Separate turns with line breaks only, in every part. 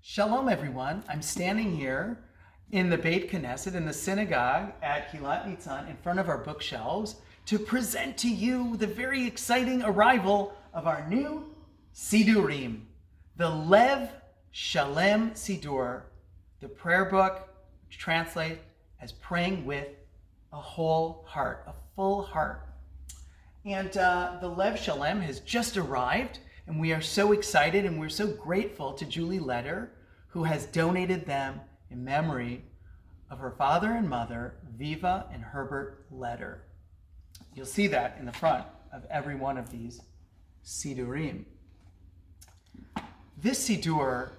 Shalom, everyone. I'm standing here in the Beit Knesset, in the synagogue at Hilat Nitzan, in front of our bookshelves, to present to you the very exciting arrival of our new Siddurim, the Lev Shalem Siddur, the prayer book, which translates as praying with a whole heart, a full heart. And the Lev Shalem has just arrived, and we are so excited and we're so grateful to Julie Leder, who has donated them in memory of her father and mother, Viva and Herbert Leder. You'll see that in the front of every one of these Siddurim. This Siddur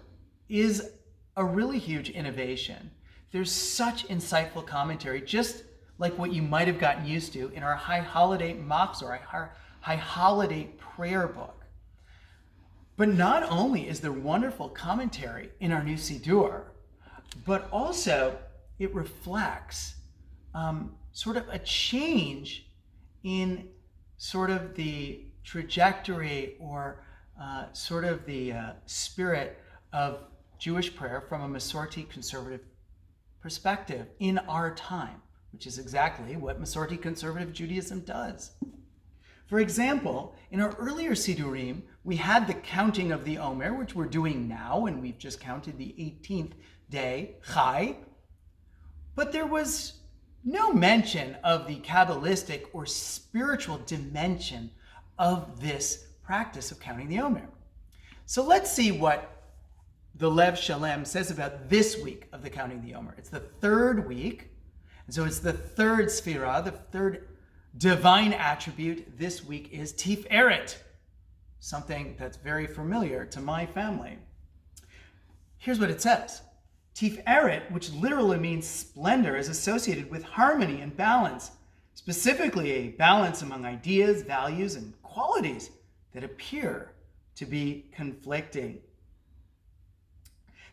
is a really huge innovation. There's such insightful commentary, just like what you might have gotten used to in our High Holiday Machzor, our High Holiday prayer book. But not only is there wonderful commentary in our new Siddur, but also it reflects sort of a change in sort of the trajectory or sort of the spirit of Jewish prayer from a Masorti conservative perspective in our time, which is exactly what Masorti conservative Judaism does. For example, in our earlier Siddurim, we had the counting of the Omer, which we're doing now, and we've just counted the 18th day, Chai, but there was no mention of the Kabbalistic or spiritual dimension of this practice of counting the Omer. So let's see what the Lev Shalem says about this week of the counting the Omer. It's the third week, and so it's the third Sphira, the third divine attribute this week is Tiferet, something that's very familiar to my family. Here's what it says. Tiferet, which literally means splendor, is associated with harmony and balance, specifically a balance among ideas, values, and qualities that appear to be conflicting.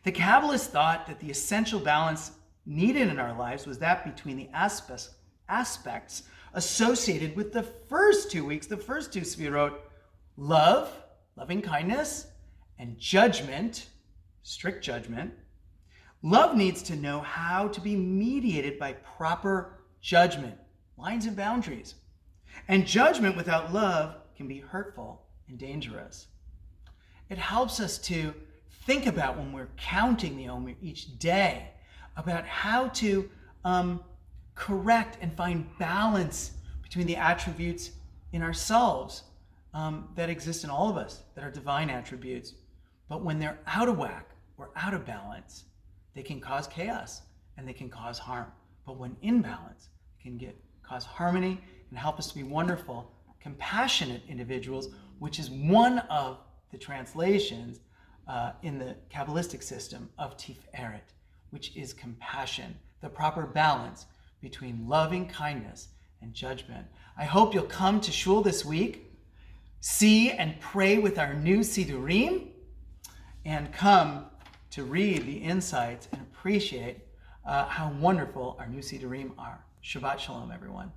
The Kabbalists thought that the essential balance needed in our lives was that between the aspects associated with the first 2 weeks, the first two Sfirot, love, loving kindness, and judgment, strict judgment. Love needs to know how to be mediated by proper judgment, lines and boundaries. And judgment without love can be hurtful and dangerous. It helps us to think about when we're counting the Omer each day, about how to correct and find balance between the attributes in ourselves that exist in all of us, that are divine attributes. But when they're out of whack or out of balance, they can cause chaos and they can cause harm. But when in balance, it can cause harmony and help us to be wonderful, compassionate individuals, which is one of the translations in the Kabbalistic system of Tiferet, which is compassion, the proper balance between loving kindness and judgment. I hope you'll come to Shul this week, see and pray with our new Siddurim, and come to read the insights and appreciate how wonderful our new Siddurim are. Shabbat Shalom, everyone.